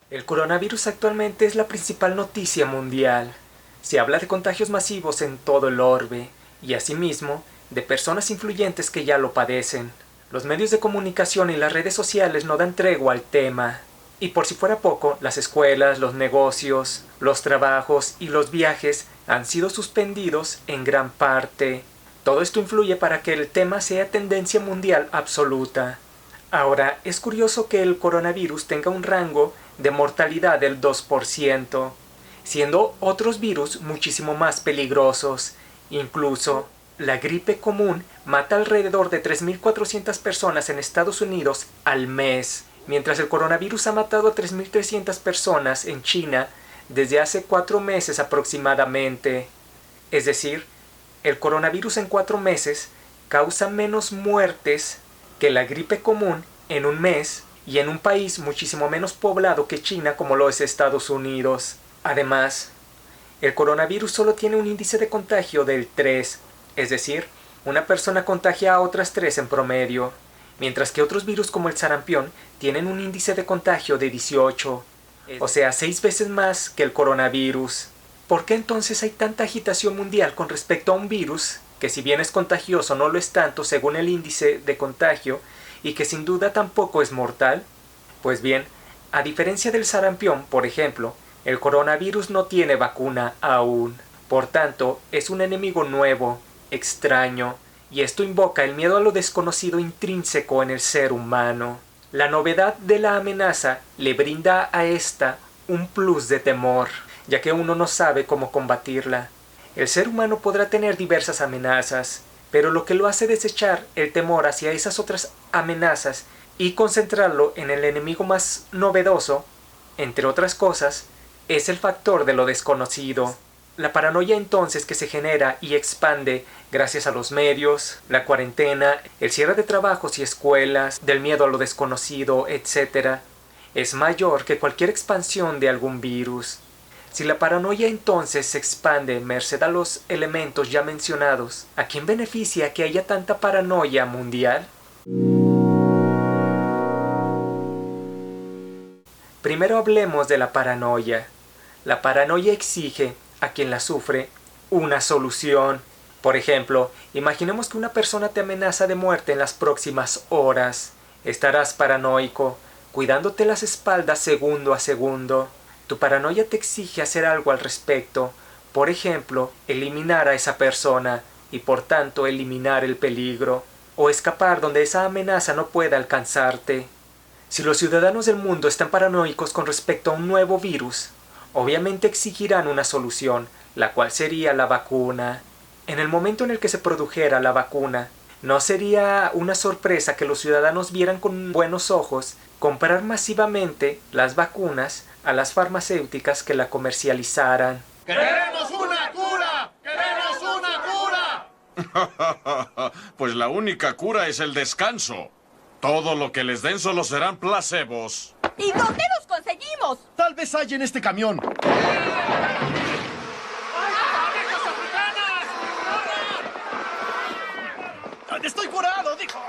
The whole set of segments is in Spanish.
El coronavirus actualmente es la principal noticia mundial. Se habla de contagios masivos en todo el orbe y asimismo de personas influyentes que ya lo padecen. Los medios de comunicación y las redes sociales no dan tregua al tema. Y por si fuera poco, las escuelas, los negocios, los trabajos y los viajes han sido suspendidos en gran parte. Todo esto influye para que el tema sea tendencia mundial absoluta. Ahora, es curioso que el coronavirus tenga un rango de mortalidad del 2%, siendo otros virus muchísimo más peligrosos. Incluso, la gripe común mata alrededor de 3.400 personas en Estados Unidos al mes, mientras el coronavirus ha matado a 3.300 personas en China desde hace 4 meses aproximadamente. Es decir, el coronavirus en 4 meses causa menos muertes que la gripe común en un mes y en un país muchísimo menos poblado que China como lo es Estados Unidos. Además, el coronavirus solo tiene un índice de contagio del 3, es decir, una persona contagia a otras 3 en promedio, mientras que otros virus como el sarampión tienen un índice de contagio de 18, o sea, 6 veces más que el coronavirus. ¿Por qué entonces hay tanta agitación mundial con respecto a un virus que, si bien es contagioso, no lo es tanto según el índice de contagio y que sin duda tampoco es mortal? Pues bien, a diferencia del sarampión, por ejemplo, el coronavirus no tiene vacuna aún. Por tanto, es un enemigo nuevo, extraño, y esto invoca el miedo a lo desconocido intrínseco en el ser humano. La novedad de la amenaza le brinda a esta un plus de temor, ya que uno no sabe cómo combatirla. El ser humano podrá tener diversas amenazas, pero lo que lo hace desechar el temor hacia esas otras amenazas y concentrarlo en el enemigo más novedoso, entre otras cosas, es el factor de lo desconocido. La paranoia entonces que se genera y expande gracias a los medios, la cuarentena, el cierre de trabajos y escuelas, del miedo a lo desconocido, etc., es mayor que cualquier expansión de algún virus. Si la paranoia entonces se expande merced a los elementos ya mencionados, ¿a quién beneficia que haya tanta paranoia mundial? Primero hablemos de la paranoia. La paranoia exige a quien la sufre una solución. Por ejemplo, imaginemos que una persona te amenaza de muerte en las próximas horas. Estarás paranoico, cuidándote las espaldas segundo a segundo. Tu paranoia te exige hacer algo al respecto. Por ejemplo, eliminar a esa persona y por tanto eliminar el peligro. O escapar donde esa amenaza no pueda alcanzarte. Si los ciudadanos del mundo están paranoicos con respecto a un nuevo virus, obviamente exigirán una solución, la cual sería la vacuna. En el momento en el que se produjera la vacuna, no sería una sorpresa que los ciudadanos vieran con buenos ojos comprar masivamente las vacunas a las farmacéuticas que la comercializaran. ¡Queremos una cura! ¡Queremos una cura! Pues la única cura es el descanso. Todo lo que les den solo serán placebos. ¿Y dónde los conseguimos? Tal vez hay en este camión. ¡Estoy curado! ¡Dijo!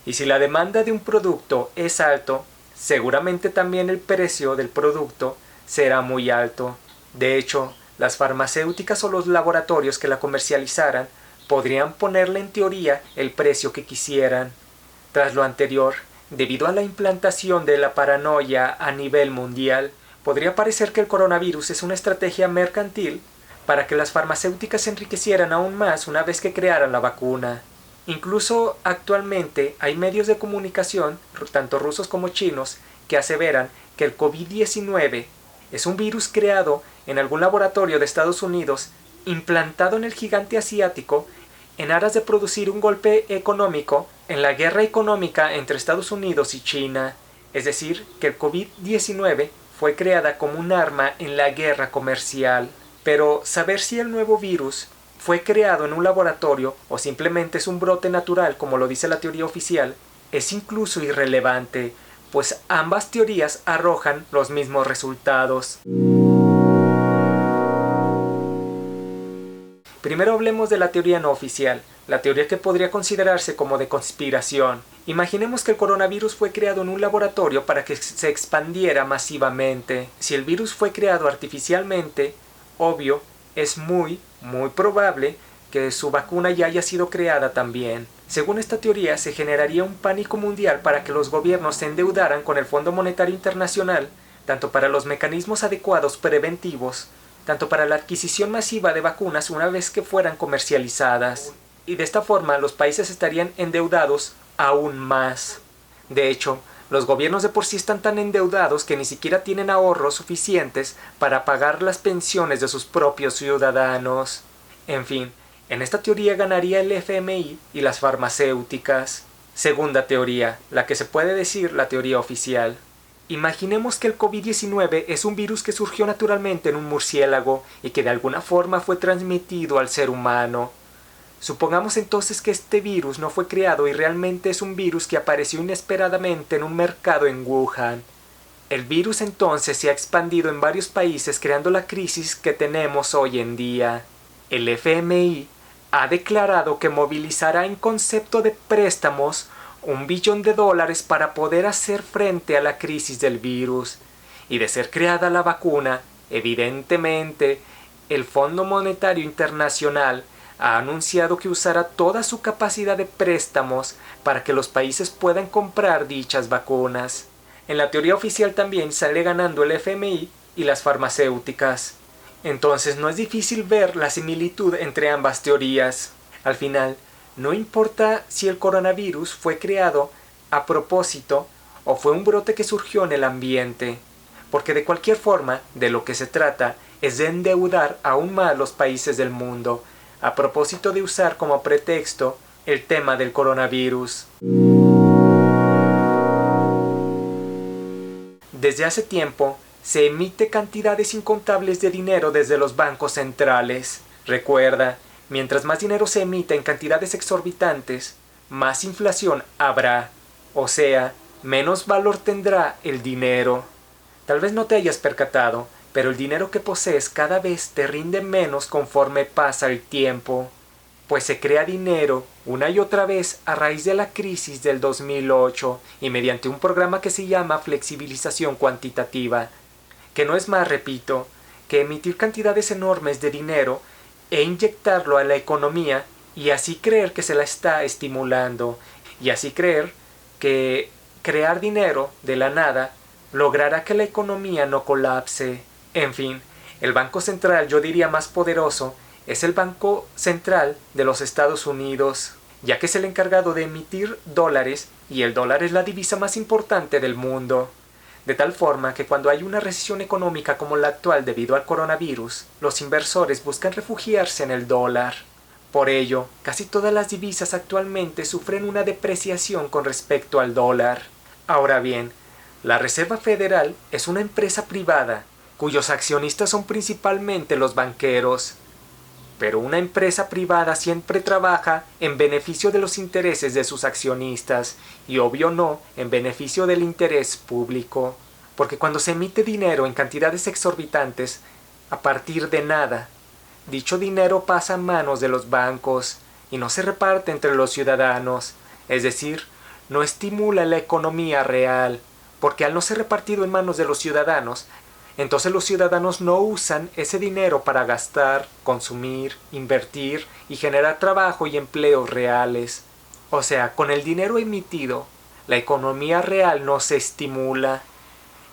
Y si la demanda de un producto es alto, seguramente también el precio del producto será muy alto. De hecho, las farmacéuticas o los laboratorios que la comercializaran podrían ponerle en teoría el precio que quisieran. Tras lo anterior, debido a la implantación de la paranoia a nivel mundial, podría parecer que el coronavirus es una estrategia mercantil para que las farmacéuticas se enriquecieran aún más una vez que crearan la vacuna. Incluso actualmente hay medios de comunicación, tanto rusos como chinos, que aseveran que el COVID-19 es un virus creado en algún laboratorio de Estados Unidos, implantado en el gigante asiático, en aras de producir un golpe económico en la guerra económica entre Estados Unidos y China. Es decir, que el COVID-19 fue creada como un arma en la guerra comercial. Pero saber si el nuevo virus fue creado en un laboratorio o simplemente es un brote natural, como lo dice la teoría oficial, es incluso irrelevante, pues ambas teorías arrojan los mismos resultados. Primero hablemos de la teoría no oficial, la teoría que podría considerarse como de conspiración, Imaginemos que el coronavirus fue creado en un laboratorio para que se expandiera masivamente. Si el virus fue creado artificialmente, obvio, es muy probable que su vacuna ya haya sido creada también. Según esta teoría, se generaría un pánico mundial para que los gobiernos se endeudaran con el Fondo Monetario Internacional, tanto para los mecanismos adecuados preventivos, tanto para la adquisición masiva de vacunas una vez que fueran comercializadas. Y de esta forma los países estarían endeudados aún más. De hecho, los gobiernos de por sí están tan endeudados que ni siquiera tienen ahorros suficientes para pagar las pensiones de sus propios ciudadanos. En fin, en esta teoría ganaría el FMI y las farmacéuticas. Segunda teoría, la que se puede decir la teoría oficial. Imaginemos que el COVID-19 es un virus que surgió naturalmente en un murciélago y que de alguna forma fue transmitido al ser humano. Supongamos entonces que este virus no fue creado y realmente es un virus que apareció inesperadamente en un mercado en Wuhan. El virus entonces se ha expandido en varios países creando la crisis que tenemos hoy en día. El FMI ha declarado que movilizará en concepto de préstamos $1 billón para poder hacer frente a la crisis del virus. Y de ser creada la vacuna, evidentemente, el Fondo Monetario Internacional ha anunciado que usará toda su capacidad de préstamos para que los países puedan comprar dichas vacunas. En la teoría oficial también sale ganando el FMI y las farmacéuticas. Entonces no es difícil ver la similitud entre ambas teorías. Al final, no importa si el coronavirus fue creado a propósito o fue un brote que surgió en el ambiente, porque de cualquier forma, de lo que se trata es de endeudar aún más los países del mundo, a propósito de usar como pretexto el tema del coronavirus. Desde hace tiempo, se emite cantidades incontables de dinero desde los bancos centrales. Recuerda, mientras más dinero se emita en cantidades exorbitantes, más inflación habrá, o sea, menos valor tendrá el dinero. Tal vez no te hayas percatado, pero el dinero que posees cada vez te rinde menos conforme pasa el tiempo, pues se crea dinero una y otra vez a raíz de la crisis del 2008 y mediante un programa que se llama flexibilización cuantitativa, que no es más, repito, que emitir cantidades enormes de dinero e inyectarlo a la economía y así creer que se la está estimulando, y así creer que crear dinero de la nada logrará que la economía no colapse. En fin, el banco central, yo diría más poderoso, es el Banco Central de los Estados Unidos, ya que es el encargado de emitir dólares y el dólar es la divisa más importante del mundo. De tal forma que cuando hay una recesión económica como la actual debido al coronavirus, los inversores buscan refugiarse en el dólar. Por ello, casi todas las divisas actualmente sufren una depreciación con respecto al dólar. Ahora bien, la Reserva Federal es una empresa privada, cuyos accionistas son principalmente los banqueros. Pero una empresa privada siempre trabaja en beneficio de los intereses de sus accionistas y obvio no en beneficio del interés público, porque cuando se emite dinero en cantidades exorbitantes, a partir de nada, dicho dinero pasa a manos de los bancos y no se reparte entre los ciudadanos, es decir, no estimula la economía real, porque al no ser repartido en manos de los ciudadanos, entonces los ciudadanos no usan ese dinero para gastar, consumir, invertir y generar trabajo y empleos reales. O sea, con el dinero emitido, la economía real no se estimula.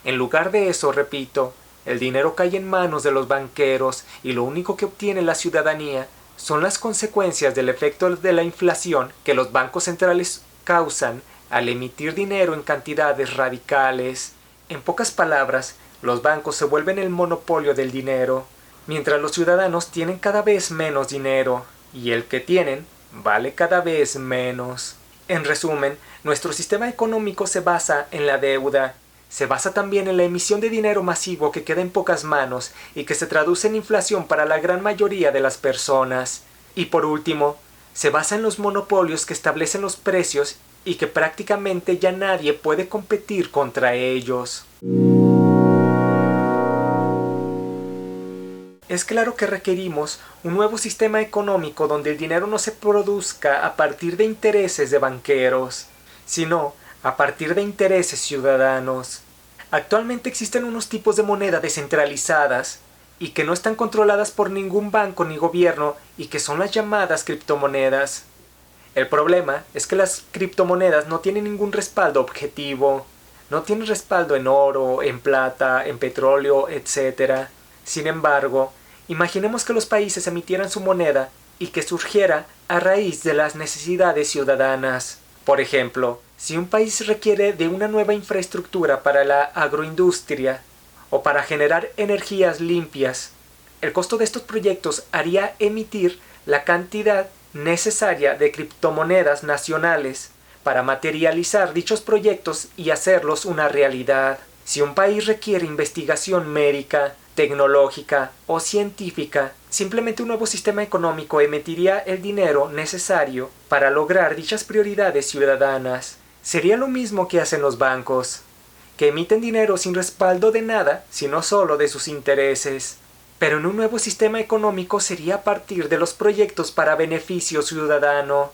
En lugar de eso, repito, el dinero cae en manos de los banqueros y lo único que obtiene la ciudadanía son las consecuencias del efecto de la inflación que los bancos centrales causan al emitir dinero en cantidades radicales. En pocas palabras, los bancos se vuelven el monopolio del dinero, mientras los ciudadanos tienen cada vez menos dinero, y el que tienen vale cada vez menos. En resumen, nuestro sistema económico se basa en la deuda, se basa también en la emisión de dinero masivo que queda en pocas manos y que se traduce en inflación para la gran mayoría de las personas. Y por último, se basa en los monopolios que establecen los precios y que prácticamente ya nadie puede competir contra ellos. Es claro que requerimos un nuevo sistema económico donde el dinero no se produzca a partir de intereses de banqueros, sino a partir de intereses ciudadanos. Actualmente existen unos tipos de moneda descentralizadas y que no están controladas por ningún banco ni gobierno y que son las llamadas criptomonedas. El problema es que las criptomonedas no tienen ningún respaldo objetivo, no tienen respaldo en oro, en plata, en petróleo, etc. Sin embargo, imaginemos que los países emitieran su moneda y que surgiera a raíz de las necesidades ciudadanas. Por ejemplo, si un país requiere de una nueva infraestructura para la agroindustria o para generar energías limpias, el costo de estos proyectos haría emitir la cantidad necesaria de criptomonedas nacionales para materializar dichos proyectos y hacerlos una realidad. Si un país requiere investigación médica, tecnológica o científica, simplemente un nuevo sistema económico emitiría el dinero necesario para lograr dichas prioridades ciudadanas. Sería lo mismo que hacen los bancos, que emiten dinero sin respaldo de nada, sino solo de sus intereses. Pero en un nuevo sistema económico sería a partir de los proyectos para beneficio ciudadano.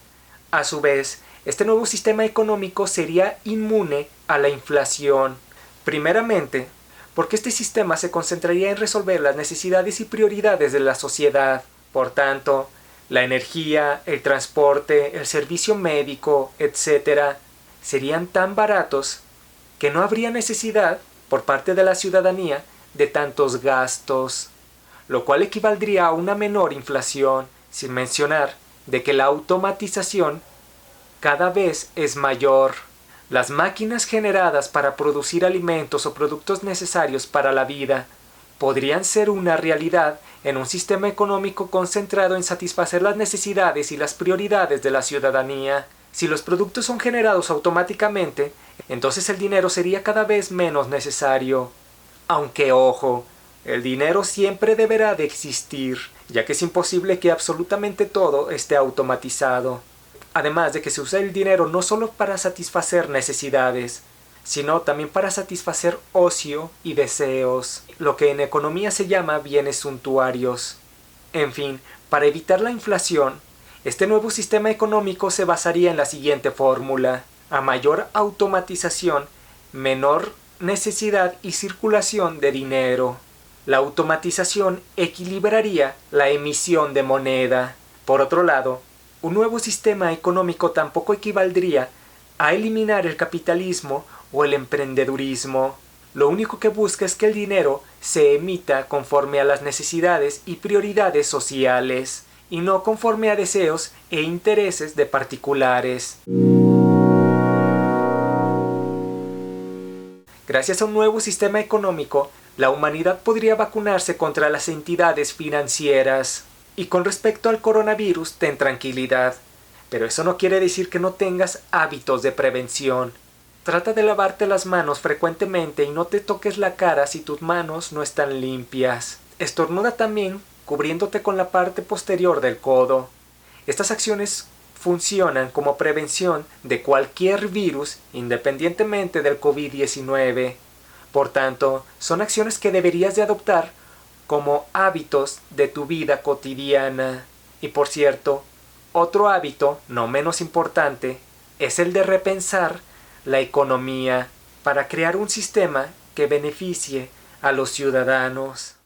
A su vez, este nuevo sistema económico sería inmune a la inflación. Primeramente, porque este sistema se concentraría en resolver las necesidades y prioridades de la sociedad. Por tanto, la energía, el transporte, el servicio médico, etc., serían tan baratos que no habría necesidad, por parte de la ciudadanía, de tantos gastos, lo cual equivaldría a una menor inflación, sin mencionar de que la automatización cada vez es mayor. Las máquinas generadas para producir alimentos o productos necesarios para la vida podrían ser una realidad en un sistema económico concentrado en satisfacer las necesidades y las prioridades de la ciudadanía. Si los productos son generados automáticamente, entonces el dinero sería cada vez menos necesario. Aunque, ojo, el dinero siempre deberá de existir, ya que es imposible que absolutamente todo esté automatizado. Además de que se usa el dinero no solo para satisfacer necesidades, sino también para satisfacer ocio y deseos, lo que en economía se llama bienes suntuarios. En fin, para evitar la inflación, este nuevo sistema económico se basaría en la siguiente fórmula: a mayor automatización, menor necesidad y circulación de dinero. La automatización equilibraría la emisión de moneda. Por otro lado, un nuevo sistema económico tampoco equivaldría a eliminar el capitalismo o el emprendedurismo. Lo único que busca es que el dinero se emita conforme a las necesidades y prioridades sociales, y no conforme a deseos e intereses de particulares. Gracias a un nuevo sistema económico, la humanidad podría vacunarse contra las entidades financieras. Y con respecto al coronavirus, ten tranquilidad. Pero eso no quiere decir que no tengas hábitos de prevención. Trata de lavarte las manos frecuentemente y no te toques la cara si tus manos no están limpias. Estornuda también cubriéndote con la parte posterior del codo. Estas acciones funcionan como prevención de cualquier virus, independientemente del COVID-19. Por tanto, son acciones que deberías de adoptar como hábitos de tu vida cotidiana. Y por cierto, otro hábito, no menos importante, es el de repensar la economía para crear un sistema que beneficie a los ciudadanos.